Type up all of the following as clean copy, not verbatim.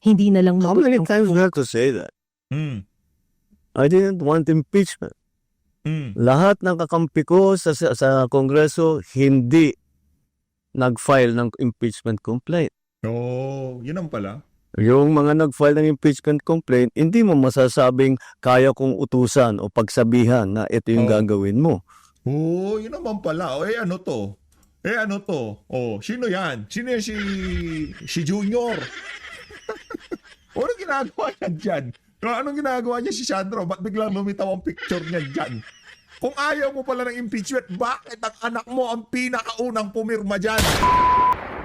Hindi na lang How many mabot times we have to say that? I didn't want impeachment. Lahat ng kakampi ko sa Kongreso hindi nag-file ng impeachment complaint. Oh, yun ang pala. Yung mga nag-file ng impeachment complaint, hindi mo masasabing kaya kong utusan o pagsabihan na ito yung Oh. gagawin mo. Oh, yun naman pala. Oh, ano to? Ano to? Oh, sino yan? Sino yan si Junior? Anong ginagawa niya dyan? Anong ginagawa niya si Sandro? Ba't biglang lumitaw ang picture niya dyan? Kung ayaw mo pala ng impeachment, bakit ang anak mo ang pinakaunang pumirma dyan?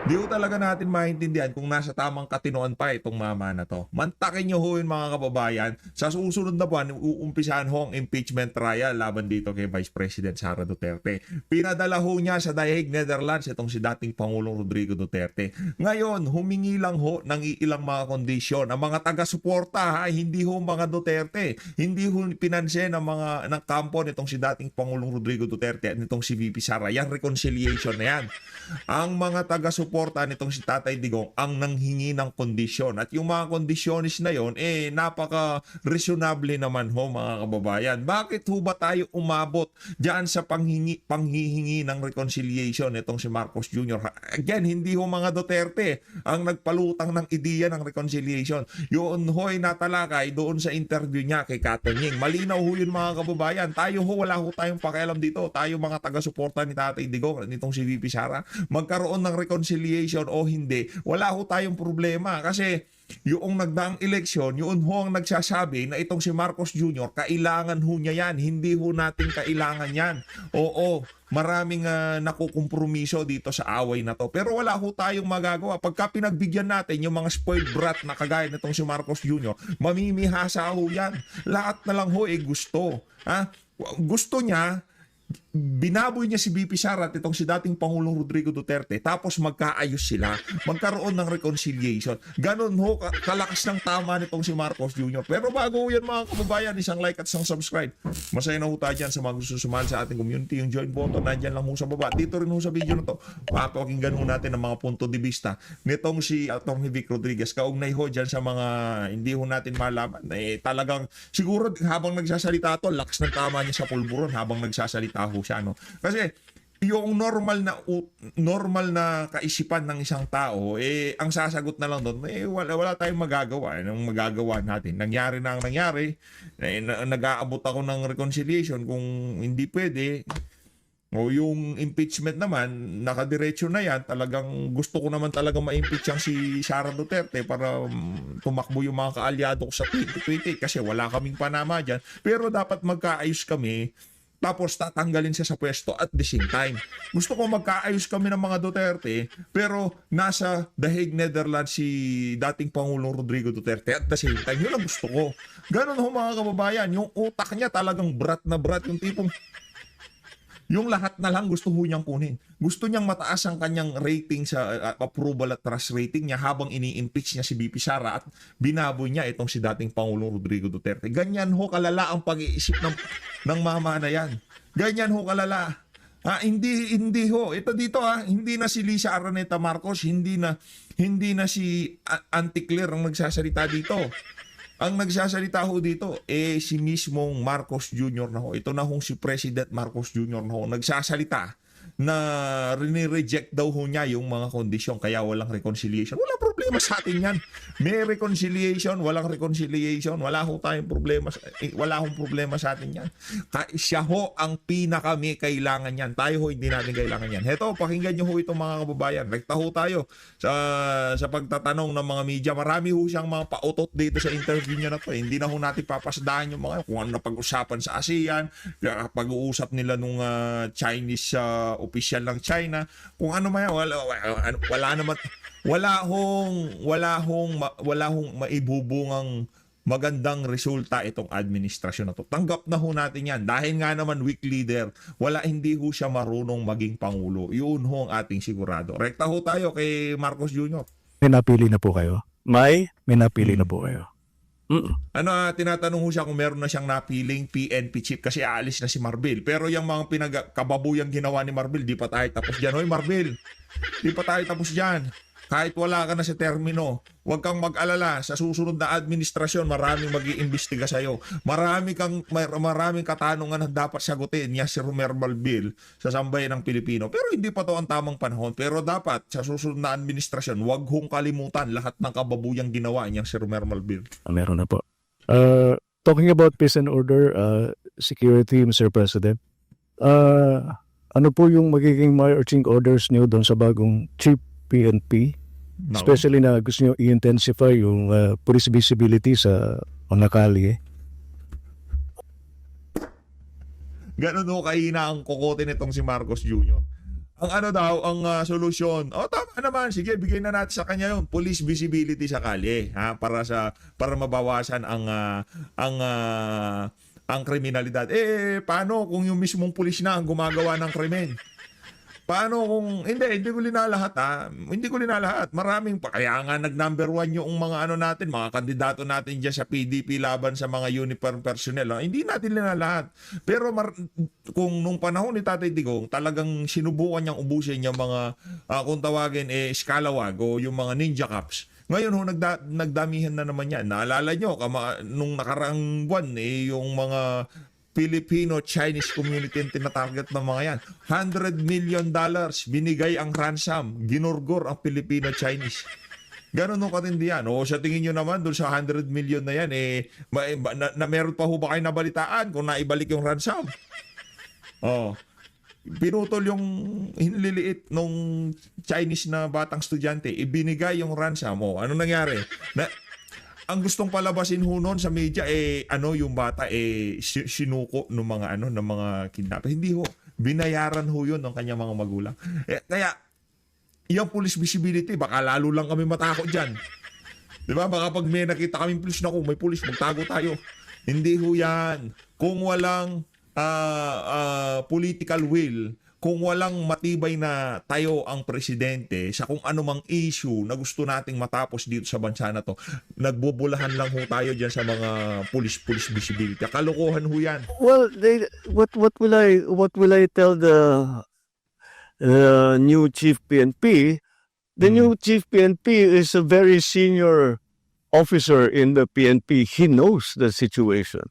Di ko talaga natin maintindihan kung nasa tamang katinoan pa itong mama na to. Mantakin nyo ho yun mga kababayan. Sa susunod na buwan, uumpisahan ho ang impeachment trial laban dito kay Vice President Sara Duterte. Pinadala ho niya sa The Hague, Netherlands itong si dating Pangulong Rodrigo Duterte. Ngayon, humingi lang ho ng ilang mga kondisyon. Ang mga taga-suporta, hindi ho mga Duterte. Hindi ho pinansin ng kampo nitong si dating Pangulong Rodrigo Duterte at nitong si VP Sara. Yan, reconciliation na yan. Ang mga taga-suporta nitong si Tatay Digong ang nanghingi ng kondisyon. At yung mga kondisyonis na yon, napaka-reasonable naman ho mga kababayan. Bakit ho ba tayo umabot dyan sa panghihingi ng reconciliation nitong si Marcos Jr.? Again, hindi ho mga Duterte ang nagpalutang ng ideya ng reconciliation. Yun ho'y natalakay doon sa interview niya kay Katonying. Malinaw ho yun mga kababayan. Tayo ho, wala ho tayong pakialam dito. Tayo mga taga-suporta ni Tatay Digong, nitong si VP Sara, magkaroon ng reconciliation o hindi, wala ho tayong problema kasi yung nagdaang eleksyon, yun ho ang nagsasabi na itong si Marcos Jr., kailangan ho niya yan, hindi ho natin kailangan yan. Oo, maraming nakukompromiso dito sa away na to, pero wala ho tayong magagawa. Pagka pinagbigyan natin yung mga spoiled brat na kagaya nitong si Marcos Jr., mamimihasa ho yan. Lahat na lang ho gusto. Gusto niya, binaboy niya si BP Sara at itong si dating Pangulong Rodrigo Duterte, tapos magkaayos sila, magkaroon ng reconciliation. Ganon ho kalakas ng tama nitong si Marcos Jr. Pero bago yan mga kababayan, isang like at isang subscribe. Masaya na ho tayo dyan sa mga gusto sumali sa ating community. Yung join button nandyan lang ho sa baba. Dito rin ho sa video na to, papakinggan ho natin ang mga punto de vista nitong si Atty. Vic Rodriguez. Kaugnay ho dyan sa mga hindi ho natin malaman. Talagang siguro habang nagsasalita to, lakas ng tama niya sa pulburon habang nagsasalita ho siya, no? Kasi yung normal na kaisipan ng isang tao, ang sasagot na lang doon, wala tayong magagawa. Anong magagawa natin? Nangyari na ang nangyari. Nag-aabot ako ng reconciliation. Kung hindi pwede, o yung impeachment naman, nakadiretso na yan. Talagang gusto ko naman talaga ma-impeach ang si Sara Duterte para tumakbo yung mga kaalyado ko sa 2020 kasi wala kaming panama dyan. Pero dapat magkaayos kami, tapos tatanggalin siya sa pwesto at the same time. Gusto ko magkaayos kami ng mga Duterte, pero nasa The Hague, Netherlands si dating Pangulong Rodrigo Duterte at the same time. Yun ang gusto ko. Ganon ho mga kababayan, yung utak niya talagang brat na brat, yung tipong yung lahat na lang gusto ho niyang kunin. Gusto niyang mataas ang kanyang rating sa approval at trust rating niya habang ini-impeach niya si BP Sara at binaboy niya itong si dating Pangulong Rodrigo Duterte. Ganyan ho kalala ang pag-iisip ng mama na yan. Ganyan ho kalala. Hindi ho. Ito dito hindi na si Lisa Araneta Marcos, hindi na si Auntie Claire ang nagsasalita dito. Ang nagsasalita ho dito, si mismong Marcos Jr. na ho. Ito na hong si President Marcos Jr. na ho. Nagsasalita na rini-reject daw ho niya yung mga kondisyon kaya walang reconciliation. Walang problema sa atin yan. May reconciliation, walang reconciliation, wala ho tayong problema, wala hong problema sa atin yan. Siya ho ang may kailangan yan. Tayo ho hindi natin kailangan yan. Heto, pakinggan nyo ho itong mga kababayan. Rekta ho tayo sa pagtatanong ng mga media. Marami ho siyang mga pautot dito sa interview niya na to. Hindi na ho natin papasdahan yung mga kung ano na pag-usapan sa ASEAN, pag-uusap nila nung Chinese official ng China, kung ano man yan, wala hong maibubungang magandang resulta itong administrasyon na to. Tanggap na ho natin yan. Dahil nga naman weak leader, hindi ho siya marunong maging pangulo. Yun ho ang ating sigurado. Rekta ho tayo kay Marcos Jr. May napili na po kayo? May napili na po kayo? Tinatanong ho siya kung meron na siyang napiling PNP chief kasi aalis na si Marbil. Pero yung mga pinagkababuyang ginawa ni Marbil, di pa tayo tapos dyan. Hoy Marbil, di pa tayo tapos dyan. kahit wala ka na sa termino, huwag kang mag-alala. Sa susunod na administrasyon, maraming mag-iimbestiga sa'yo. Maraming katanungan na dapat sagutin niya si Romer Malbil sa sambayan ng Pilipino. Pero hindi pa to ang tamang panahon. Pero dapat sa susunod na administrasyon, huwag hong kalimutan lahat ng kababuyang ginawa niya si Romer Malbil. Meron na po. Talking about peace and order, security, Mr. President, ano po yung magiging marching orders niyo doon sa bagong Chief PNP? No. Especially na gusto niyo i-intensify yung police visibility sa mga kalye. Ganun o kahina ang kokote nitong si Marcos Jr. Ang ano daw, ang solusyon, tama naman, sige, bigay na natin sa kanya yung police visibility sa kalye, ha, para mabawasan ang kriminalidad. Paano kung yung mismong pulis na ang gumagawa ng krimen? Paano kung hindi ko linalahat, ha? Hindi ko linalahat. Maraming pa kaya nga nag-number 1 yung mga ano natin, mga kandidato natin diyan sa PDP laban sa mga uniform personnel. Ha? Hindi natin linalahat. Pero kung nung panahon ni Tatay Digong, talagang sinubukan niyang ubusin yung mga kung tawagin scalawag o yung mga ninja cops. Ngayon nagdamihan na naman yan. Naalala nyo, nung nakaraang buwan, yung mga Filipino-Chinese community ang tinatarget ng mga yan. $100 million binigay ang ransom. Ginurgor ang Filipino-Chinese. Ganon nung katindi yan. O sa tingin nyo naman, doon sa 100 million na yan, meron pa ho ba kayo nabalitaan kung naibalik yung ransom? Pinutol yung hinliliit nung Chinese na batang estudyante. Ibinigay yung ransom. Ano nangyari? Ang gustong palabasin ho noon sa media yung bata sinuko ng mga kidnapper. Hindi ho. Binayaran ho 'yun ng kanyang mga magulang. Kaya yung police visibility baka lalo lang kami matakot diyan. 'Di ba? Baka pag may nakita kaming pulis na may pulis, magtago tayo. Hindi ho 'yan. Kung walang political will, kung walang matibay na tayo ang presidente sa kung anumang issue na gusto nating matapos dito sa bansa na to, nagbubulahan lang ho tayo dyan sa mga police visibility. Kalokohan ho yan. Well, what will I tell the new chief PNP? The new chief PNP is a very senior officer in the PNP. He knows the situation,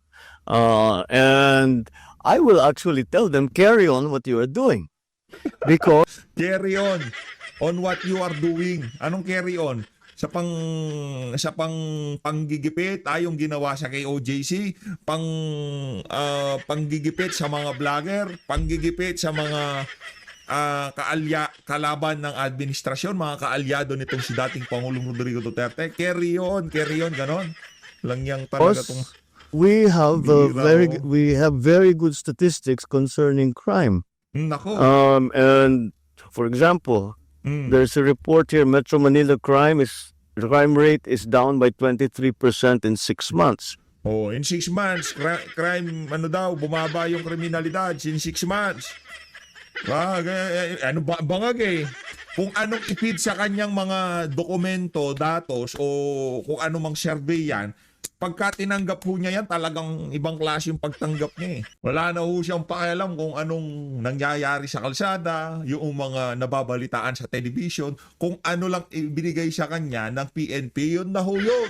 and I will actually tell them, carry on what you are doing. Because Carry on what you are doing. Anong carry on? Sa panggigipit yung ginawa sa kay OJC, panggigipit sa mga vlogger, panggigipit sa mga kalaban ng administrasyon, mga kaalyado nitong si dating Pangulong Rodrigo Duterte. Carry on, ganon. Lang yang talaga tong we have Bira, we have very good statistics concerning crime. nako. And for example, there's a report here: Metro Manila crime rate is down by 23% in 6 months. In 6 months, crime, bumaba yung kriminalidad in 6 months. Bangag kung anong ipid sa kanyang mga dokumento, datos, o kung anumang survey yan, pagka tinanggap ho niya yan, talagang ibang klase yung pagtanggap niya. Wala na ho siyang pakialam kung anong nangyayari sa kalsada, yung mga nababalitaan sa television, kung ano lang ibinigay sa kanya ng PNP, yun na ho yun.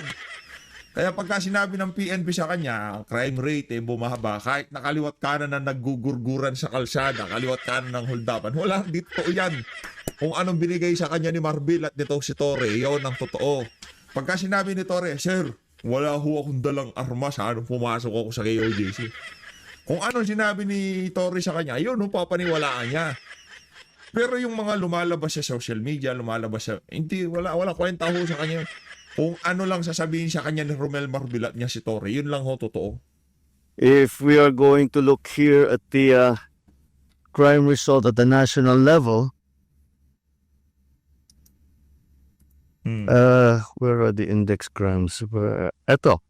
Kaya pagka sinabi ng PNP sa kanya, ang crime rate bumaba, kahit nakaliwat kanan na naggugurguran sa kalsada, kaliwat kanan ng holdapan, wala, dito yan. Kung anong binigay sa kanya ni Marbil at nito si Torre, yun ang totoo. Pagka sinabi ni Torre, sir, wala ho akong dalang armas, pumasok ako sa KOJC. Kung anong sinabi ni Torre sa kanya, yun, papaniwalaan niya. Pero yung mga lumalabas sa social media, wala kwenta ho sa kanya. Kung ano lang sasabihin sa kanya ni Romel Marbilat niya si Torre, yun lang ho totoo. If we are going to look here at the crime result at the national level, where are the index crimes? Eto.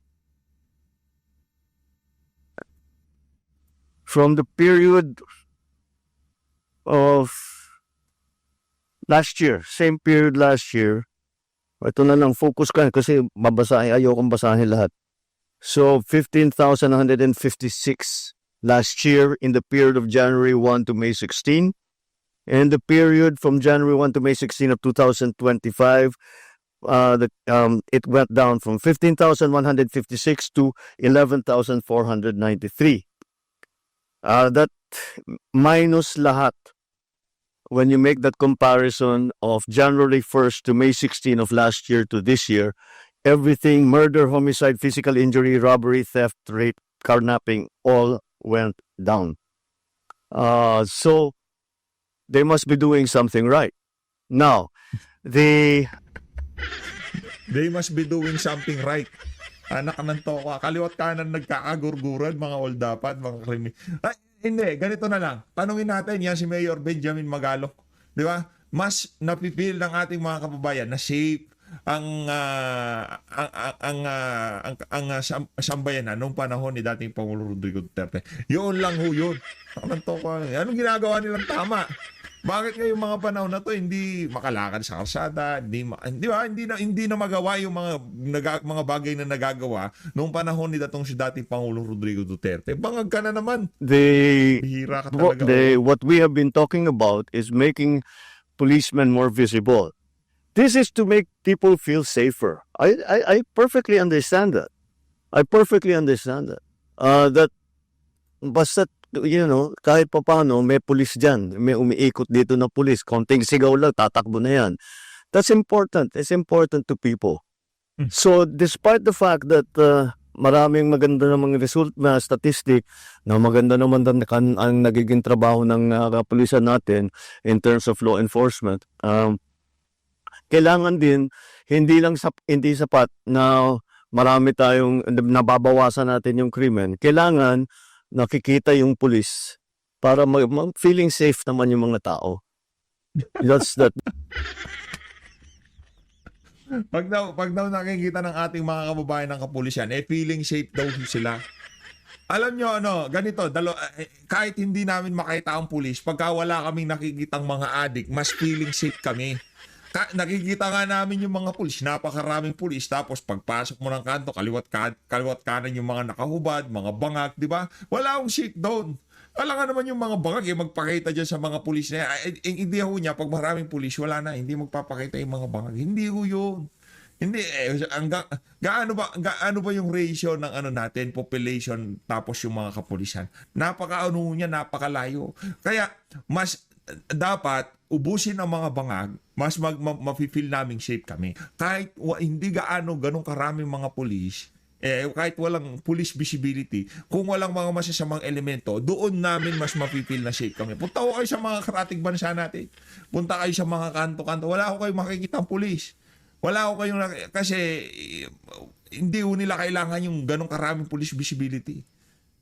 From the period of last year, same period last year, ito na lang, focus ka kasi ayokong basahin lahat. So, 15,156 last year in the period of January 1 to May 16. In the period from January 1 to May 16 of 2025, it went down from 15,156 to 11,493. That minus lahat, when you make that comparison of January 1st to May 16 of last year to this year, everything, murder, homicide, physical injury, robbery, theft, rape, carnapping, all went down. So they must be doing something right. Now, They must be doing something right. Anak ng toka. Kaliwat kanan nagkakagurguran, mga oldapat, mga krimi. Ay, hindi, ganito na lang. Tanungin natin yan si Mayor Benjamin Magalong. Di ba? Mas napipil ng ating mga kababayan na safe ang sambayanan nung panahon ni dating Pangulo Rodrigo Duterte. Yun lang ho yun. Anong toka? Anong ginagawa nilang tama? Bakit ngayong mga panahon na to hindi makalakad sa kalsada, hindi na magawa yung mga bagay na nagagawa noong panahon ni si dating Pangulong Rodrigo Duterte. Bangag ka na naman. Bihira ka talaga. What we have been talking about is making policemen more visible. This is to make people feel safer. I perfectly understand that. I perfectly understand that. That basta kahit papaano, may pulis dyan. May umiikot dito na pulis. Konting sigaw lang, tatakbo na yan. That's important. It's important to people. So, despite the fact that maraming maganda namang result na statistic, na maganda naman ang nagiging trabaho ng kapulisan natin in terms of law enforcement, kailangan din, hindi sapat na marami tayong nababawasan natin yung krimen. Kailangan nakikita yung pulis para feeling safe naman yung mga tao. That's that. Pag daw nakikita ng ating mga kababayan ng kapulisan, feeling safe daw sila. Alam nyo, ganito, kahit hindi namin makita ang pulis, pagka wala kaming nakikitang mga adik, mas feeling safe kami. Nakikita nga namin yung mga pulis, napakaraming pulis, tapos pagpasok mo ng kanto, kaliwat kanan yung mga nakahubad, mga bangag, di ba? Wala akong safe down. Wala nga naman yung mga bangag, magpakita dyan sa mga pulis na hindi ho niya, pag maraming pulis, wala na, hindi magpapakita yung mga bangag. Hindi ho yun. Hindi, gaano ba yung ratio ng natin, population, tapos yung mga kapulisan? Napakalayo. Kaya, mas dapat ubusin ang mga bangag, mas mafe-feel naming safe kami. Kahit hindi ganong karaming mga pulis, kahit walang police visibility, kung walang mga masasamang elemento, doon namin mas mafe-feel na safe kami. Punta ko kayo sa mga karatig bansa natin. Punta kayo sa mga kanto-kanto. Wala ko kayong makikita ang pulis. Wala ko kayong, kasi hindi ko nila kailangan yung ganong karaming police visibility.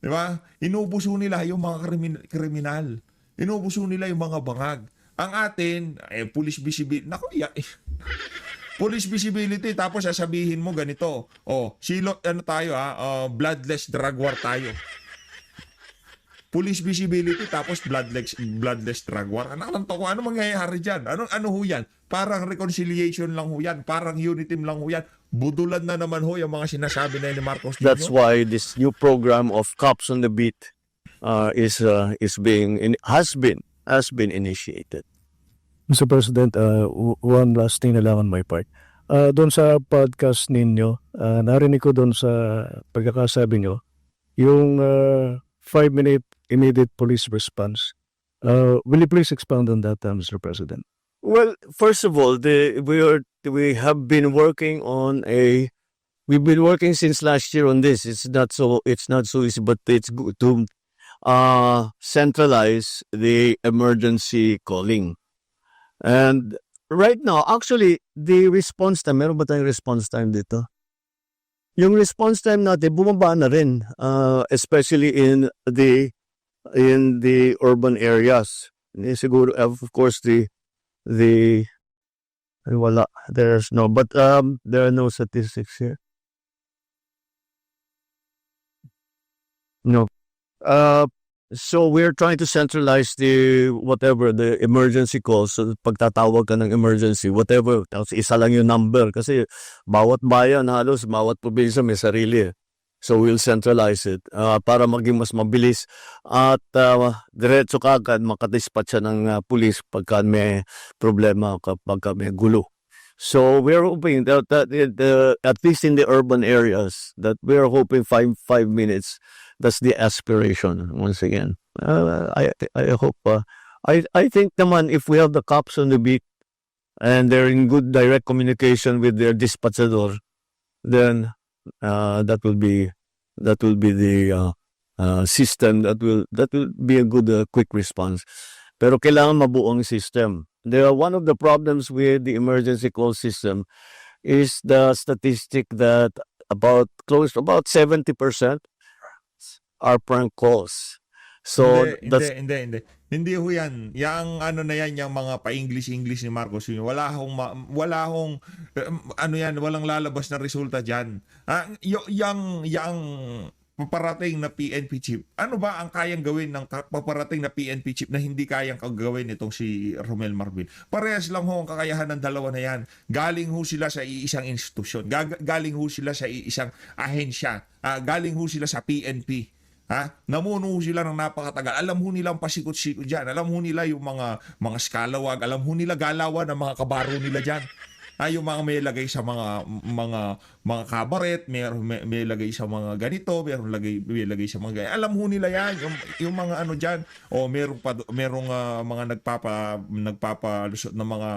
Di ba? Inuubuso nila yung mga kriminal. Inuubuso nila yung mga bangag. Ang atin, police visibility. Naku, police visibility, tapos sasabihin mo ganito. Bloodless drug war tayo. Police visibility, tapos bloodless drug war. Ano mangyayari dyan? Ano ho yan? Parang reconciliation lang ho yan. Parang unity lang ho yan. Budulan na naman ho yung mga sinasabi na ni Marcos Jr. That's why this new program of Cops on the Beat has been initiated. Mr. President, one last thing na lang on my part. Doon sa podcast ninyo, narinig ko doon sa pagkakasabi nyo, yung 5-minute immediate police response. Will you please expound on that, Mr. President? Well, first of all, we have been working we've been working since last year on this. It's not so easy, but it's good to centralize the emergency calling. And right now, actually, the response time, meron ba tayong response time dito? Yung response time natin, bumaba na rin, especially in the urban areas. Siguro, of course, there's no, but there are no statistics here. No. So we're trying to centralize the emergency calls. So pagtatawag ka ng emergency, whatever, tapos isa lang yung number kasi bawat bayan halos, bawat probinsya may sarili. So we'll centralize it para maging mas mabilis at diretso kaagad makadispatch siya ng pulis pagka may problema, kapag may gulo. So we're hoping that at least in the urban areas, that we're hoping 5 minutes. That's the aspiration once again. I hope. I think naman if we have the cops on the beat and they're in good direct communication with their dispatchador, then that will be the system that will be a good quick response. Pero kailangan mabuong system. One of the problems with the emergency call system is the statistic that about 70% are prank calls. So that's Hindi. Hindi ho yan. Yang ano na yan, yung mga pa-English ni Marcos yun. Wala hong ano yan, walang lalabas na resulta diyan. Yang paparating na PNP chief. Ano ba ang kayang gawin ng paparating na PNP chief na hindi kayang gawin itong si Romel Marbil? Parehas lang ho ang kakayahan ng dalawa na yan. Galing ho sila sa iisang institusyon. Galing ho sila sa iisang ahensya. Galing ho sila sa PNP. Namuno sila ng napakatagal. Alam ho nila ang pasikot-sikot dyan. Alam ho nila yung mga skalawag. Alam ho nila galawan ng mga kabaro nila dyan. Yung mga may lagay sa mga kabaret, may lagay sa mga ganito, may lagay sa mga ganito. Alam ho nila yan, yung mga ano diyan. O merong mga nagpapalusot ng mga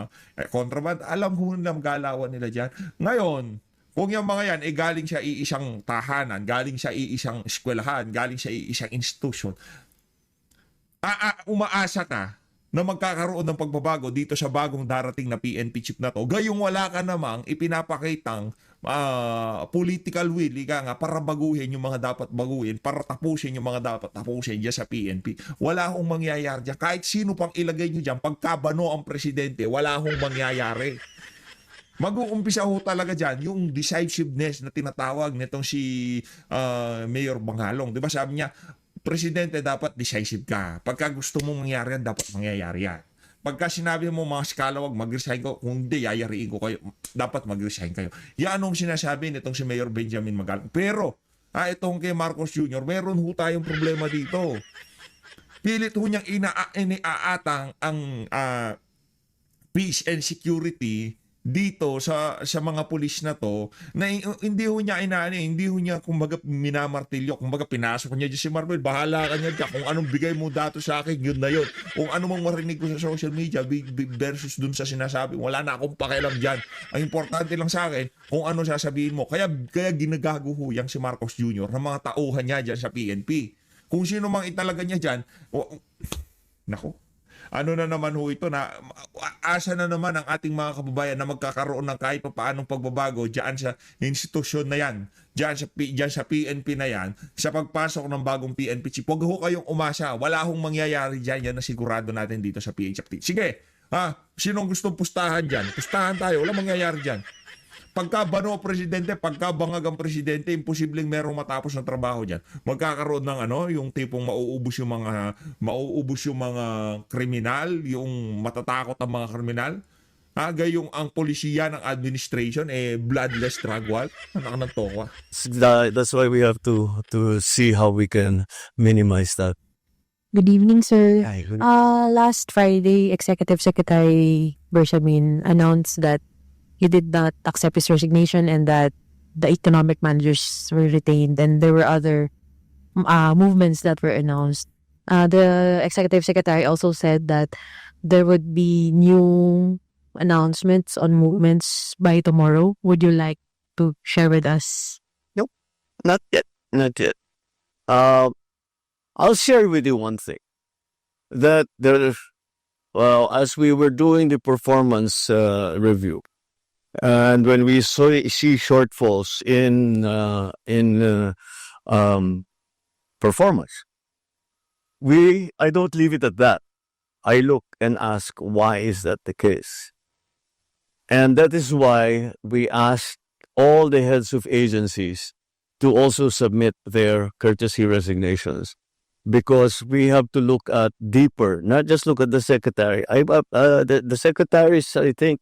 kontraband. Alam ho nila ang galawan nila diyan. Ngayon, kung yung mga yan ay galing sa iisang tahanan, galing sa iisang eskwelahan, galing sa iisang institusyon, umaasa ka na magkakaroon ng pagbabago dito sa bagong darating na PNP chief na to. Gayong wala ka namang ipinapakitang political will, para baguhin yung mga dapat baguhin, para tapusin yung mga dapat tapusin dyan sa PNP. Wala hong mangyayari dyan. Kahit sino pang ilagay nyo dyan, pagkabano ang presidente, wala hong mangyayari. Mag-uumpisa ho talaga dyan yung decisiveness na tinatawag nitong si Mayor Bangalong. Diba sabi niya, presidente dapat decisive ka. Pagka gusto mong mangyari yan, dapat mangyayari yan. Pagka sinabi mo mga skalawag, mag-resign ko, kung hindi, yayariin ko kayo, dapat mag-resign kayo. Yan anong sinasabi nitong si Mayor Benjamin Magalong. Pero, itong kay Marcos Jr., meron ho tayong problema dito. Pilit ho niyang iniaatang ang peace and security dito sa mga pulis na to, na hindi ho niya hindi ho niya kumbaga minamartilyo, kumbaga pinasok niya si Marvel, bahala ka niya dyan, kung anong bigay mo datos sa akin, yun na yun. Kung ano mang marinig ko sa social media versus dun sa sinasabi, wala na akong pakialam dyan. Ang importante lang sa akin, kung ano sasabihin mo. Kaya ginagago ho yang si Marcos Jr. ng mga tauhan niya dyan sa PNP. Kung sino mang italaga niya dyan, nako, ano na naman ho ito, na asa na naman ang ating mga kababayan na magkakaroon ng kahit paanong pagbabago diyan sa institusyon na yan, diyan sa PNP na yan, sa pagpasok ng bagong PNP chief. Huwag ho kayong umasa, wala hong mangyayari diyan, yan na sigurado natin dito sa PHFT. Sige, sinong gustong pustahan diyan? Pustahan tayo, wala mangyayari diyan. Pagka bano presidente, pagka bangag ang presidente, imposibleng merong matapos ng trabaho diyan. Magkakaroon ng yung tipong mauubos yung mga kriminal, yung matatakot ang mga kriminal. Gayong ang polisiya ng administration bloodless drug war. Anak ng tokwa. That's why we have to see how we can minimize that. Good evening, sir. Ay, Last Friday, Executive Secretary Bersamin announced that he did not accept his resignation and that the economic managers were retained, and there were other movements that were announced. The Executive Secretary also said that there would be new announcements on movements by tomorrow. Would you like to share with us? Not yet. I'll share with you one thing. That as we were doing the performance review, and when we see shortfalls in performance, I don't leave it at that. I look and ask, why is that the case? And that is why we asked all the heads of agencies to also submit their courtesy resignations, because we have to look at deeper, not just look at the secretary. The secretaries, I think,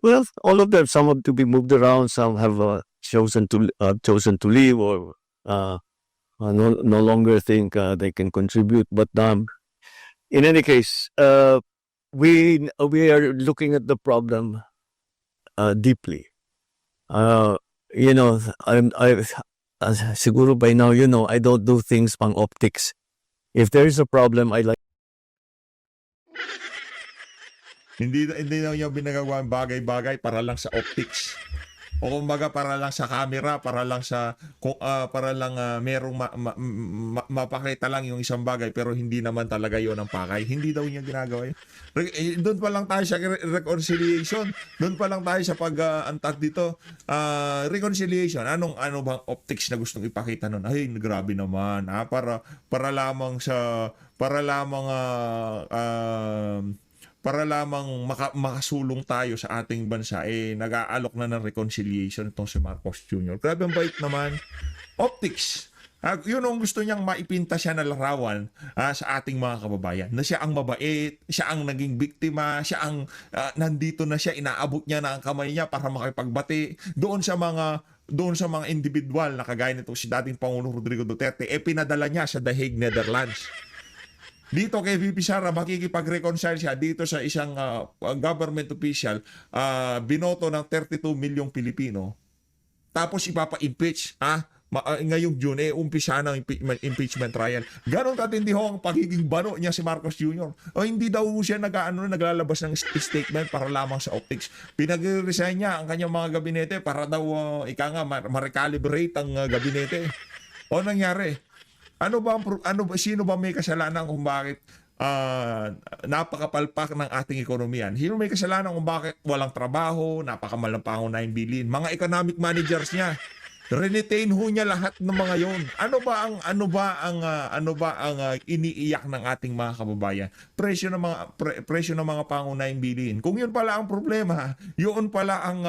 Well, all of them. Some have to be moved around. Some have chosen to leave or no longer think they can contribute. But in any case, we are looking at the problem deeply. You know, siguro by now, you know, I don't do things pang optics. If there is a problem, I like. Hindi daw niya binagawa ang bagay-bagay para lang sa optics. O kumbaga para lang sa camera, para lang merong mapakita lang yung isang bagay pero hindi naman talaga yon ang pakay. Hindi daw niya ginagawa yun. Doon pa lang tayo sa reconciliation. Doon pa lang tayo sa pag-antag dito. Reconciliation. Ano bang optics na gustong ipakita nun? Ay, grabe naman. Para lamang makasulong tayo sa ating bansa, nag-aalok na ng reconciliation itong si Marcos Jr. Grabe ang bait naman. Optics. Yun ang gusto niyang maipinta siya na larawan sa ating mga kababayan. Na siya ang mabait, siya ang naging biktima, siya ang nandito na siya, inaabot niya na ang kamay niya para makipagbati doon sa mga individual na kagaya nito si dating Pangulong Rodrigo Duterte, pinadala niya sa The Hague, Netherlands. Dito kay VP Sara, makikipag-reconcile siya dito sa isang government official, binoto ng 32 milyong Pilipino. Tapos ipapa-impeach. Ngayong June, umpisa ng impeachment trial. Ganon katindi ho ang pagiging bano niya si Marcos Jr. O hindi daw siya naglalabas ng statement para lamang sa optics. Pinag-resign niya ang kanyang mga gabinete para daw, ma-recalibrate ang gabinete. O nangyari? Sino ba may kasalanan kung bakit napakapalpak ng ating ekonomiya? Sino may kasalanan kung bakit walang trabaho, napakamal ng pangunahing bilhin? Mga economic managers niya. Renetain ho niya lahat ng mga yon. Ano ba ang iniiyak ng ating mga kababayan? Presyo ng mga pangunahing bilhin. Kung yun pala ang problema, yun pala ang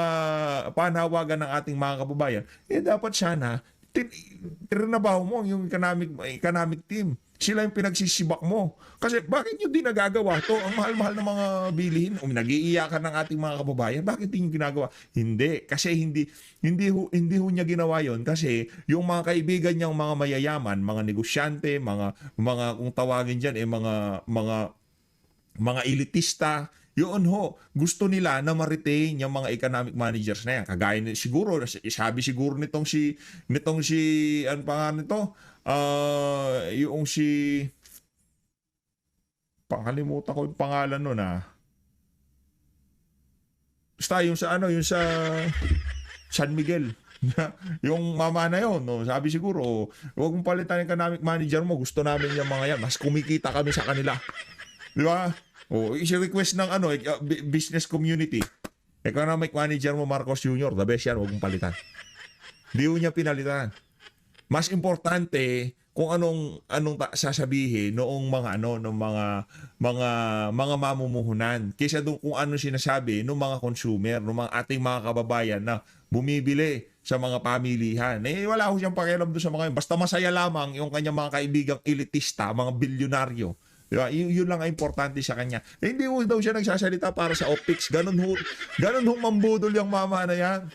panawagan ng ating mga kababayan, dapat sana tirinabaho mo yung economic team. Sila yung pinagsisibak mo. Kasi bakit nyo di nagagawa to? Ang mahal-mahal ng mga bilihin. Nag-iiyakan ng ating mga kababayan. Bakit di nyo ginagawa? Hindi. Kasi hindi ho niya ginawa yon. Kasi yung mga kaibigan niyang mga mayayaman, mga negosyante, mga kung tawagin dyan, mga elitista, yun ho, gusto nila na ma-retain yung mga economic managers na yan. Kagaya siguro, sabi siguro nitong si ano pa nga nito? Yung si, pakalimutan ko yung pangalan nun basta yung sa San Miguel. Yung mama na yun, no? Sabi siguro, huwag mong palitan yung economic manager mo, gusto namin yung mga yan, mas kumikita kami sa kanila. Di ba? I-request ng business community. Economic manager mo Marcos Jr., the best yan, huwag mong palitan. Di niya pinalitan. Mas importante kung anong sasabihin noong mga mamumuhunan kaysa doon kung ano sinasabi ng mga consumer, ng mga ating mga kababayan na bumibili sa mga pamilihan. Wala ko siyang pakialam doon sa mga yun. Basta masaya lamang yung kanyang mga kaibigang elitista, mga bilyonaryo. Diba? Yun lang ang importante sa kanya. Hindi mo daw siya nagsasalita para sa optics. Ganun ho mambudol yung mama na yan.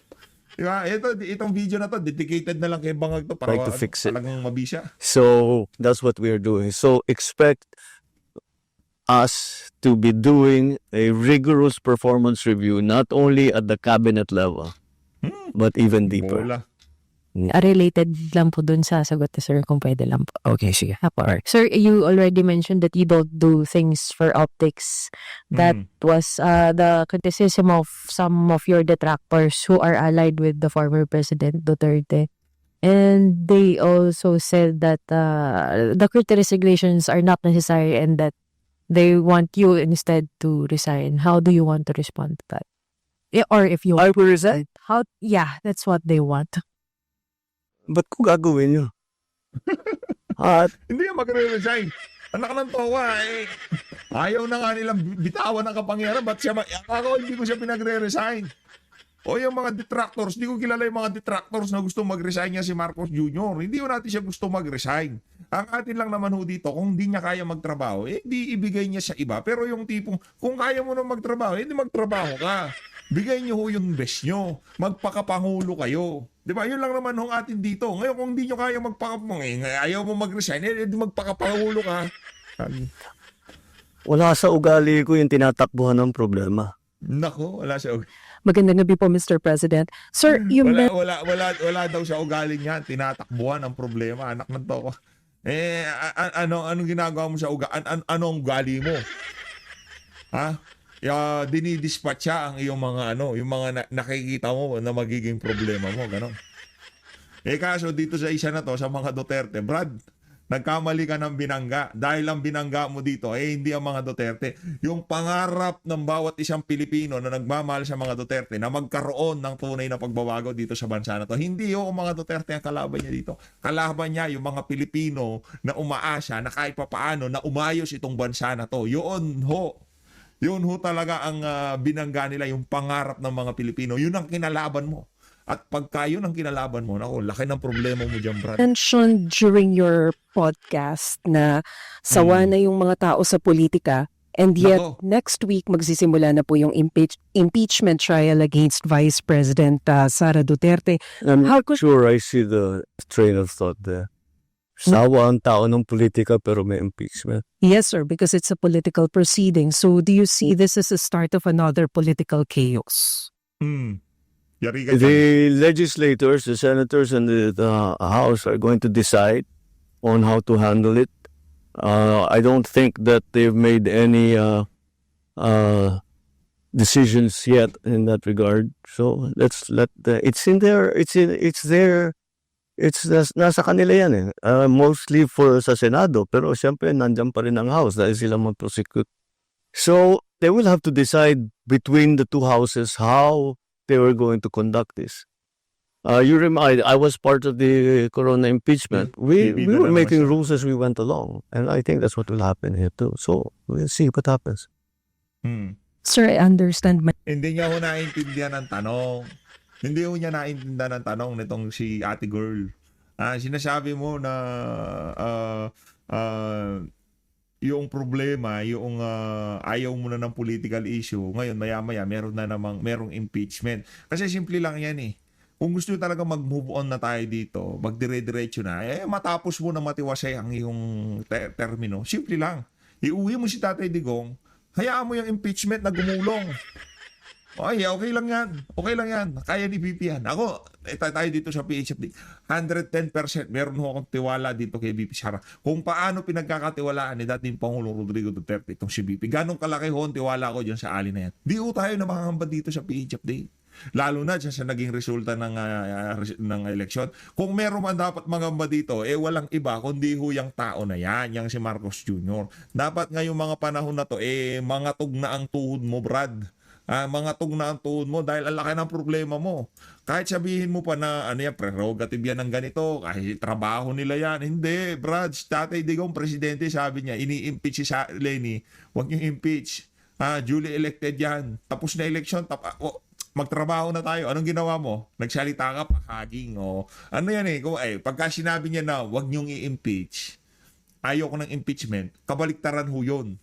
Diba? Itong video na to, dedicated na lang kay Bangag to para Like to fix it. talagang mabisa. So that's what we are doing. So expect us to be doing a rigorous performance review, not only at the cabinet level, but even deeper. Bola. Related lang po dun sa sagot ni sir, kung pwede lang po. Okay, sige. Apo. Sir, you already mentioned that you don't do things for optics. That was the criticism of some of your detractors who are allied with the former President Duterte. And they also said that the Curti resignations are not necessary and that they want you instead to resign. How do you want to respond to that? Or if you I will resign. that's what they want. Ba't ko gagawin yun? At Hindi yan magre-resign. Anak ng towa ayaw na nga nilang bitawan ng kapangyarihan. Ba't siya hindi ko siya pinagre-resign. O yung mga detractors, hindi ko kilala yung mga detractors na gusto mag-resign niya si Marcos Jr. Hindi ko natin siya gusto mag-resign. Ang atin lang naman ho dito, kung hindi niya kaya magtrabaho, di ibigay niya sa iba. Pero yung tipong, kung kaya mo na magtrabaho, hindi magtrabaho ka. Bigay nyo ho yung best nyo. Magpakapangulo kayo. Di ba? Yun lang naman ho atin dito. Ngayon kung hindi nyo kaya ayaw mo mag-resign, magpakapangulo ka. Wala sa ugali ko yung tinatakbuhan ng problema. Nako, wala siya. Magandang gabi po, Mr. President. Sir, you Wala daw siya ugaling yan. Tinatakbuhan ang problema. Anak ng to ko. Anong ginagawa mo sa anong ugali mo? Ha? Dinidispatch siya ang iyong mga yung mga nakikita mo na magiging problema mo, ganon. Kaso dito sa isa na to, sa mga Duterte, Brad, nagkamali ka ng binangga. Dahil ang binangga mo dito, hindi ang mga Duterte. Yung pangarap ng bawat isang Pilipino na nagmamahal sa mga Duterte na magkaroon ng tunay na pagbabago dito sa bansa na to. Hindi yung mga Duterte ang kalaban niya dito. Kalaban niya yung mga Pilipino na umaasa na kahit papaano na umayos itong bansa na to. Yun ho talaga ang binangga nila, yung pangarap ng mga Pilipino. Yun ang kinalaban mo. At pagka yun ang kinalaban mo, naku, laki ng problema mo dyan, Brad. Mentioned during your podcast na sawa na yung mga tao sa politika, and yet Nako. next week magsisimula na po yung impeachment trial against Vice President Sara Duterte. I'm How not could- sure I see the train of thought there. Sawa ang tao ng politika pero may impeachment. Yes, sir, because it's a political proceeding. So do you see this as a start of another political chaos? Yari ka dyan. The legislators, the senators, and the House are going to decide on how to handle it. I don't think that they've made any decisions yet in that regard. So let's let it's in there. It's there. Nasa kanila yan eh. Mostly sa Senado, pero siyempre nandyan pa rin ang House dahil sila mag-prosecute. So they will have to decide between the two houses how they were going to conduct this. I was part of the Corona impeachment. We were making rules as we went along, and I think that's what will happen here too. So we'll see what happens. Sir, I understand. Hindi niya ho naintindihan ng tanong. Hindi ho niya naintindihan ng tanong nitong si ate girl. Sinasabi mo na yung problema, yung ayaw mo na ng political issue. Ngayon, maya-maya, merong impeachment. Kasi simple lang yan eh. Kung gusto nyo talaga mag-move on na tayo dito, magdire-diretso na, matapos mo na matiwasay ang iyong termino. Simple lang. Iuwi mo si Tatay Digong, hayaan mo yung impeachment na gumulong. Okay lang yan. Okay lang yan. Kaya ni VP yan. Ako, tayo dito sa PHFD, 110% meron ho akong tiwala dito kay VP Sara. Kung paano pinagkakatiwalaan ni dating Pangulong Rodrigo Duterte itong si VP. Ganong kalaki ho ang tiwala ko dyan sa ali na yan. Di ho tayo na makakamba dito sa PHFD. Lalo na dyan sa naging resulta ng eleksyon. Kung meron man dapat mangamba dito, walang iba kundi ho yung tao na yan, yung si Marcos Jr. Dapat ngayong mga panahon na to, mangatog na ang tuhod mo, Brad. Mga tug na ang tuhod mo dahil ang laki ng problema mo. Kahit sabihin mo pa na prerogative yan ng ganito, kahit trabaho nila yan. Hindi, Brad, Tatay Digong, presidente, sabi niya, ini-impeach si Lenny, huwag niyo impeach. Duly elected yan. Tapos na election, magtrabaho na tayo. Anong ginawa mo? Nagsalita ka pa, haging. Ano yan pagka sinabi niya na huwag niyong i-impeach, ayaw ko ng impeachment, kabaliktaran ho yun.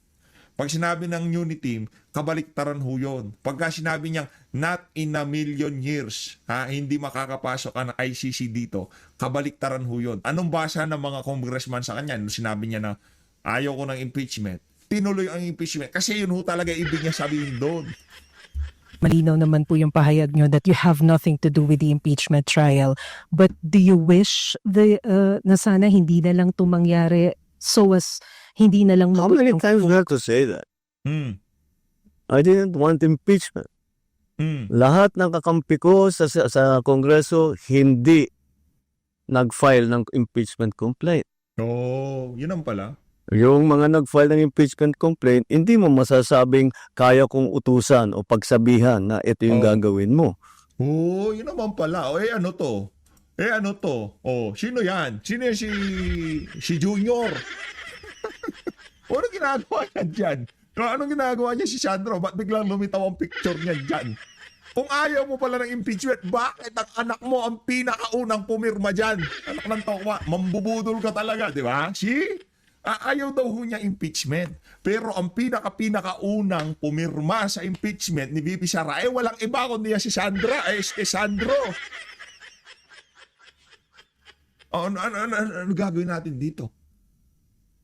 Pag sinabi ng unity team, kabaliktaran ho yun. Pagka sinabi niyang not in a million years, hindi makakapasok ang ICC dito, kabaliktaran ho yun. Anong basa ng mga congressman sa kanya? Nung sinabi niya na ayaw ko ng impeachment, tinuloy ang impeachment. Kasi yun ho talaga ibig niya sabihin doon. Malinaw naman po yung pahayag nyo that you have nothing to do with the impeachment trial. But do you wish na sana hindi na lang ito mangyari so as hindi na lang... How many times we have to say that? I didn't want impeachment. Lahat ng kakampi ko sa Kongreso hindi nag-file ng impeachment complaint. Yun ang pala. Yung mga nag-file ng impeachment complaint, hindi mo masasabing kaya kong utusan o pagsabihan na ito yung gagawin mo. Yun naman pala. Ano to? Sino yan? Sino yan si Junior? Ano ginagawa niya dyan? Anong ginagawa niya si Sandro? Ba't biglang lumitaw ang picture niya dyan? Kung ayaw mo pala ng impeachment, bakit ang anak mo ang pinakaunang pumirma dyan? Anak ng tokwa, mambubudol ka talaga, di ba? Ayaw daw ho niya impeachment. Pero ang pinakaunang pumirma sa impeachment ni VP Sara, walang iba kundi si Sandra, Sandro. Ano gagawin natin dito?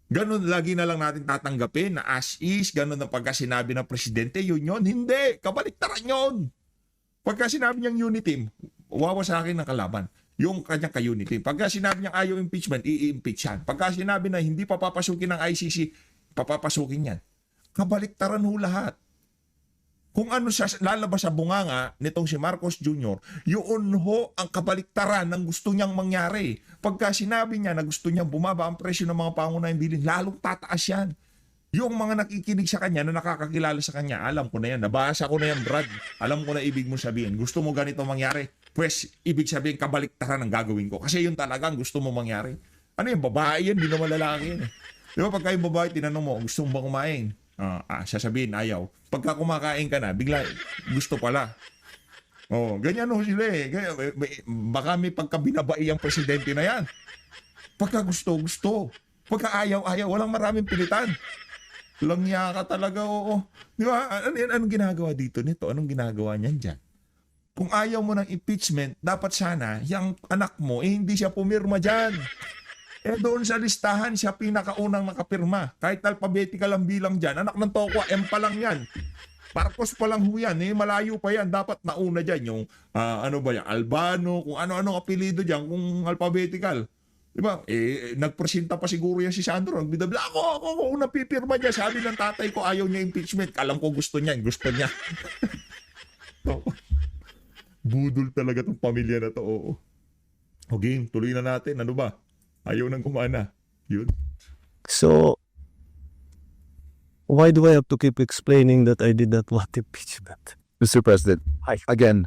Ganun, lagi na lang natin tatanggapin na as is, ganun ang pagka sinabi ng presidente, yun. Hindi, kabaliktaran yun. Pagka sinabi niyang unity, wawa sa akin ng kalaban. Yung kanyang ka-unity. Pagka sinabi niyang ayaw impeachment, i-impeach yan. Pagka sinabi na hindi papapasukin ng ICC, papapasukin yan. Kabaliktaran ho lahat. Kung ano siya lalabas sa bunganga nitong si Marcos Jr., yun ho ang kabaliktaran ng gusto niyang mangyari. Pagka sinabi niya na gusto niyang bumaba ang presyo ng mga pangunahing bilhin, lalong tataas yan. Yung mga nakikinig sa kanya, na nakakakilala sa kanya, alam ko na yan, nabasa ko na yan, Brad. Alam ko na ibig mo sabihin. Gusto mo ganito mangyari? Pues, ibig sabihin, kabaliktaran ang gagawin ko. Kasi yun talaga ang gusto mo mangyari. Ano yung babae yan? Di naman lalaki yan. Di ba pagka yung babae, tinanong mo, gusto mo ba kumain? Sasabihin, ayaw. Pagka kumakain ka na, bigla, gusto pala. Ganyan ho sila eh. Baka may pagkabinabai ang presidente na yan. Pagka gusto. Pagka ayaw, walang maraming pilitan. Langya ka talaga, oo. Di ba? Anong ginagawa dito nito? Anong ginagawa niyan dyan? Kung ayaw mo ng impeachment, dapat sana, yung anak mo, hindi siya pumirma dyan. Doon sa listahan, siya pinakaunang nakapirma. Kahit alphabetical ang bilang dyan, anak ng Tokwa, M pa lang yan. Marcos pa lang ho yan, malayo pa yan. Dapat nauna dyan yung, Albano, kung ano-ano apelido dyan, kung alphabetical. Diba? Nagpresenta pa siguro yan si Sandro. Nagbidabla, ako unang pipirma niya. Sabi ng tatay ko, ayaw niya impeachment. Alam ko gusto niya. Budol talaga tong pamilya na to, oo. Okay, tuloy na natin. Ano ba? Ayaw nang kumana. Yun. So, why do I have to keep explaining that I did not want impeachment? Mr. President, again,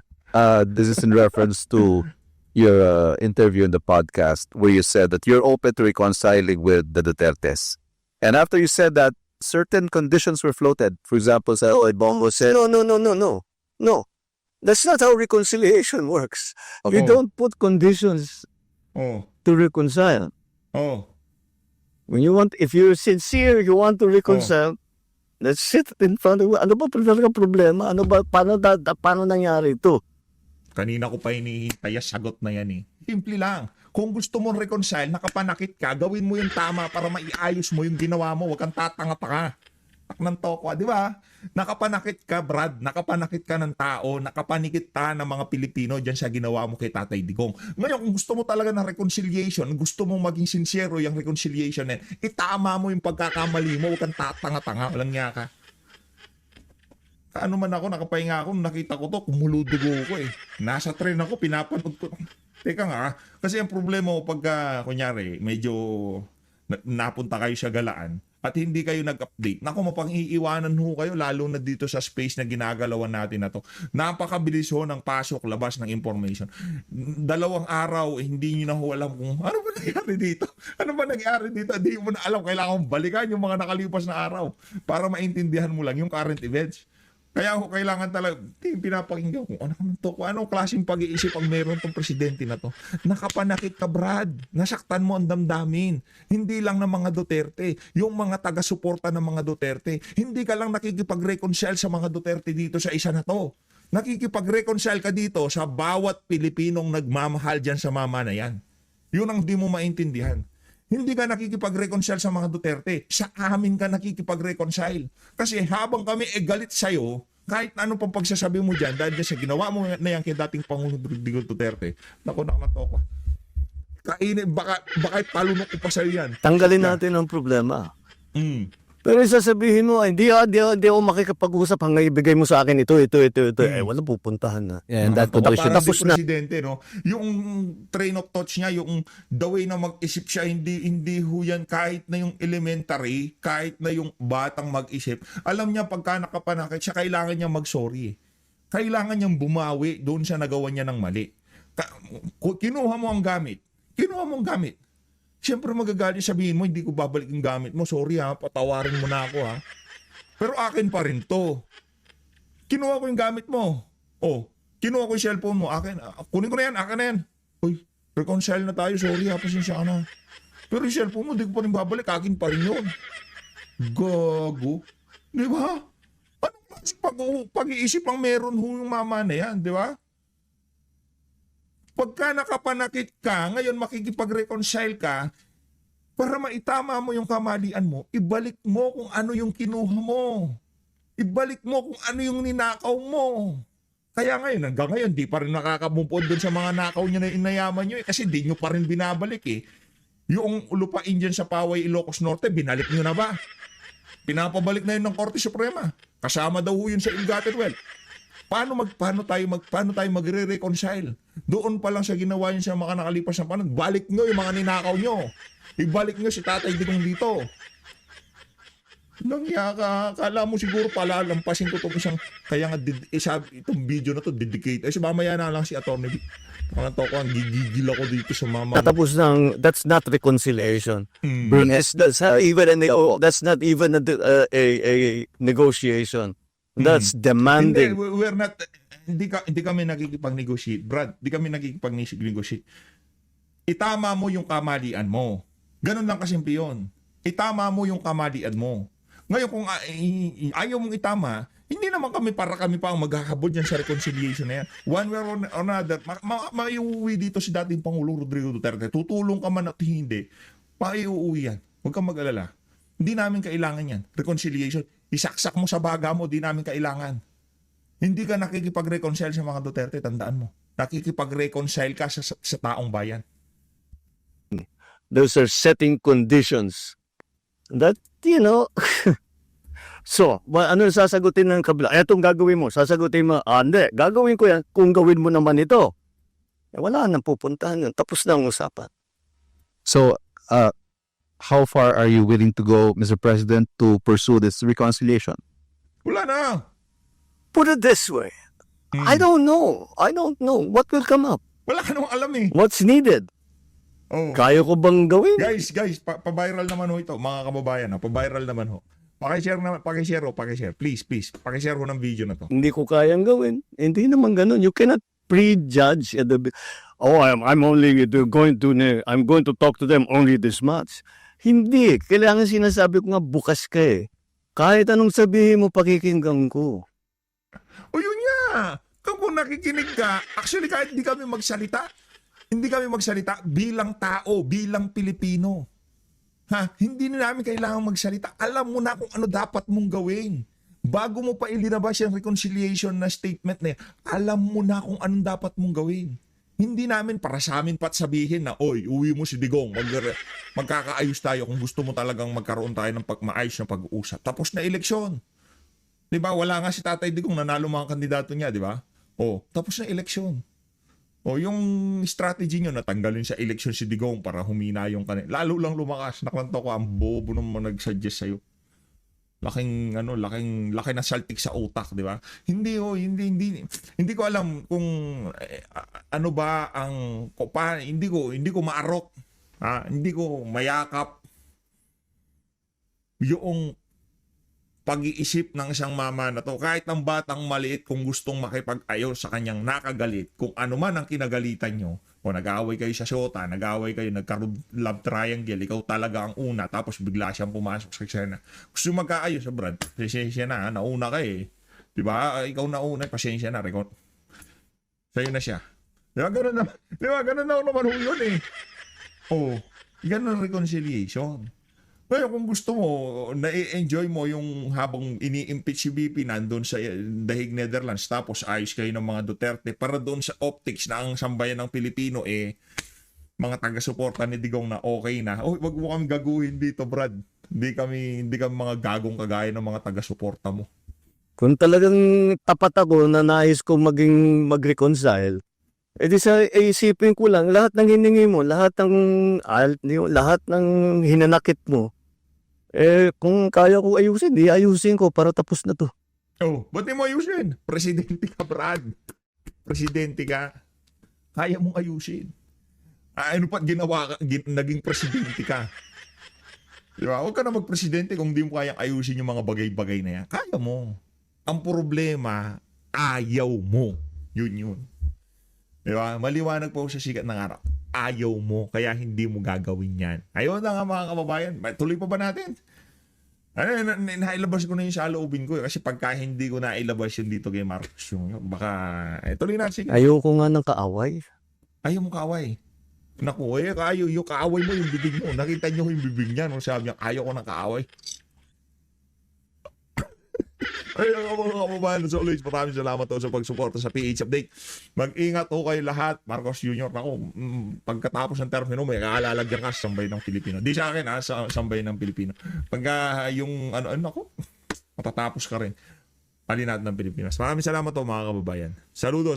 this is in reference to your interview in the podcast where you said that you're open to reconciling with the Dutertes. And after you said that, certain conditions were floated. For example, Bongo said... No. That's not how reconciliation works. You don't put conditions to reconcile. If you're sincere, you want to reconcile, let's sit in front of you. Ano ba talaga problema? Paano nangyari ito? Kanina ko pa hinihintay, sagot na yan eh. Simple lang. Kung gusto mong reconcile, nakapanakit ka, gawin mo yung tama para maiayos mo yung ginawa mo. Huwag kang tatanga-taka. Ng Tokwa, di ba? Nakapanakit ka, Brad. Nakapanakit ka ng tao. Nakapanikit ka ng mga Pilipino dyan sa ginawa mo kay Tatay Digong. Ngayon, kung gusto mo talaga ng reconciliation, gusto mong maging sincero yung reconciliation, itama mo yung pagkakamali mo. Huwag kang tatanga-tanga. Walang niya ka. Kaano man ako, nakapahinga ako, nakita ko to, kumuludugo ko eh. Nasa train ako, pinapanood ko. Teka nga, kasi ang problema mo pagka, kunyari, medyo napunta kayo sa galaan, at hindi kayo nag-update. Naku, mapang-iiwanan ho kayo, lalo na dito sa space na ginagalawan natin na to. Napakabilis ho ng pasok, labas ng information. 2 araw, hindi nyo na ho alam kung ano ba nangyari dito. Ano ba nangyari dito? Hindi mo na alam, kailangan balikan yung mga nakalipas na araw para maintindihan mo lang yung current events. Kaya ako kailangan talaga, pinapakinggan ko, anong klaseng pag-iisip ang meron tong presidente na to? Nakapanakit ka, Brad. Nasaktan mo ang damdamin. Hindi lang ng mga Duterte, yung mga taga-suporta ng mga Duterte. Hindi ka lang nakikipag-reconcile sa mga Duterte dito sa isa na to. Nakikipag-reconcile ka dito sa bawat Pilipinong nagmamahal dyan sa mama na yan. Yun ang di mo maintindihan. Hindi ka nakikipag-reconcile sa mga Duterte. Sa amin ka nakikipag-reconcile. Kasi habang kami galit sa'yo, kahit na anong pang pagsasabi mo dyan, dahil sa ginawa mo na yan kay dating Pangulong Rodrigo Duterte, naku, to ko. Kainin, baka palunok ko pa sa'yo yan. Tanggalin natin ang problema. Pero sasabihin mo, hindi ako makikipag-usap hanggang ibigay mo sa akin ito. Wala pupuntahan na. And that position. Tapos na. Presidente, no? Yung train of thought niya, yung the way na mag-isip siya, hindi ho yan kahit na yung elementary, kahit na yung batang mag-isip. Alam niya pagka nakapanakit siya, kailangan niya mag-sorry. Kailangan niyang bumawi doon sa nagawa niya ng mali. Kinuha mo ang gamit. Siyempre magagalit, sabihin mo, hindi ko babalik yung gamit mo. Sorry ha, patawarin mo na ako ha. Pero akin pa rin to. Kinuha ko yung gamit mo. Kinuha ko yung cellphone mo. Akin, kunin ko na yan, akin na yan. Reconcile na tayo, sorry ha, pasensya ka na. Pero yung cellphone mo, di ko pa rin babalik. Akin pa rin yun. Gago. Di ba? Anong klaseng pag-iisip ang meron yung mama na yan, di ba? Pagka nakapanakit ka, ngayon makikipag-reconcile ka, para maitama mo yung kamalian mo, ibalik mo kung ano yung kinuha mo. Ibalik mo kung ano yung ninakaw mo. Kaya ngayon, hanggang ngayon, di pa rin nakakabumpod doon sa mga nakaw niya na inayaman nyo kasi di nyo pa rin binabalik eh. Yung lupain dyan sa Paway, Ilocos Norte, binalik nyo na ba? Pinapabalik na yun ng Korte Suprema. Kasama daw yun sa ill-gotten wealth. Paano tayo magre-reconcile? Doon pa lang sa ginawa niyo sa mga nakalipas na panahon, balik nyo yung mga ninakaw nyo. Ibalik nyo si Tatay Digong dito. Langya ka, kala mo siguro palalampasin ko itong isang, kaya nga, itong video na to, dedicate. Ay, mamaya na lang si Atty. Parang to ko, ang gigigil ako dito sa mama. Tatapos ng, that's not reconciliation. Mm. That's not even a negotiation. That's Hindi, demanding. we're not, hindi kami nakikipag-negotiate. Brad, hindi kami nakikipag-negotiate. Itama mo yung kamalian mo. Ganun lang kasimple yun. Itama mo yung kamalian mo. Ngayon kung ayaw mong itama, hindi naman para kami pa ang maghahabol dyan sa reconciliation na yan. One way or another, maiuwi dito si dating Pangulong Rodrigo Duterte. Tutulong ka man at hindi, maiuwi yan. Huwag kang mag-alala. Hindi namin kailangan yan. Reconciliation. Isaksak mo sa baga mo, di namin kailangan. Hindi ka nakikipag-reconcile sa mga Duterte, tandaan mo. Nakikipag-reconcile ka sa taong bayan. Those are setting conditions that, so, ano sasagutin ng kabila? Itong gagawin mo, sasagutin mo, hindi, gagawin ko yan kung gawin mo naman ito. Wala nang pupuntahan yun. Tapos na ang usapan. So, how far are you willing to go, Mr. President, to pursue this reconciliation? Wala na. Put it this way. I don't know. What will come up? Wala ka namang alam eh. What's needed? Oh. Kaya ko bang gawin? Guys, pa-viral naman ho ito, mga kababayan. Pa-viral naman ho. Pakishare. Please. Pakishare ho ng video na to. Hindi ko kayang gawin. Hindi naman ganun. You cannot prejudge at the I'm going to talk to them only this much. Hindi. Kailangan sinasabi ko nga bukas ka eh. Kahit anong sabihin mo, pakikinggan ko. O yun nga. Kung nakikinig ka, actually kahit hindi kami magsalita bilang tao, bilang Pilipino. Hindi na namin kailangan magsalita. Alam mo na kung ano dapat mong gawin. Bago mo pa ilinabas yung reconciliation na statement na yan, alam mo na kung anong dapat mong gawin. Hindi namin para sa amin pat sabihin na, oy, uwi mo si Digong, magkakaayos tayo kung gusto mo talagang magkaroon tayo ng maayos na pag-uusap. Tapos na eleksyon. Diba? Wala nga si Tatay Digong, nanalo mga kandidato niya, diba? Tapos na eleksyon. Yung strategy nyo, natanggalin sa eleksyon si Digong para humina yung kanila. Lalo lang lumakas. Naklanto ko, ang bobo naman nag-suggest sa'yo. Laki na saltik sa utak, di ba? Hindi ko alam kung ano ba ang hindi ko maarok. Hindi ko mayakap yung pag-iisip ng isang mama na to, kahit ng batang maliit kung gustong makipag-ayos sa kanyang nakagalit, kung ano man ang kinagalitan nyo, o nag-aaway kayo sa syota, nag-aaway kayo, nagka-love triangle, ikaw talaga ang una, tapos bigla siyang pumasok sa eksena. Gusto magkaayos sa Brad, pasensya na, nauna ka eh. Diba? Ikaw nauna, pasensya na, sa'yo na siya. Diba? Ganun naman yun eh. Ganun reconciliation. Ngayon, kung gusto mo, na-enjoy mo yung habang ini-impeach si BP nandun sa Dahig, Netherlands, tapos ayos kayo ng mga Duterte, para doon sa optics na ang sambayan ng Pilipino, mga taga-suporta ni Digong na okay na. Wag mo kami gaguhin dito, Brad. Hindi kami mga gagong kagaya ng mga taga-suporta mo. Kung talagang tapat ako na nais ko mag-reconcile, edi isipin ko lang, lahat ng hiningi mo, lahat ng hinanakit mo, kung kaya ko ayusin, di ayusin ko para tapos na to. Ba't di mo ayusin? Presidente ka, Brad. Presidente ka. Kaya mong ayusin. Ano pa't naging presidente ka? Diba? Huwag ka na magpresidente kung di mo kayang ayusin yung mga bagay-bagay na yan. Kaya mo. Ang problema, ayaw mo. Yun. Diba? Maliwanag po sa sikat ng araw. ayaw mo, kaya hindi mo gagawin yan. Ayun na nga mga kababayan. Tuloy pa ba natin? Nailabas ko na yung saloobin ko. Kasi pagka hindi ko nailabas yun dito kay Marcos yung baka, tuloy na. Sige. Ayoko nga ng kaaway. Ayaw mo kaaway. Naku, yung kaaway mo yung bibig mo. Nakita niyo yung bibig niya. Nung sabi niya, ayaw ko ng kaaway. Ayun mga kababayan, as always, maraming salamat po sa pagsuporta sa PH Update. Mag-ingat po kayo lahat. Marcos Jr. Ako, pagkatapos ng termino, may kaalalagyan ka sa sambay ng Pilipino. Di sa akin sa sambay ng Pilipino. Pagka yung ako, matatapos ka rin. Palinat ng Pilipinas. Maraming salamat po mga kababayan. Saludo.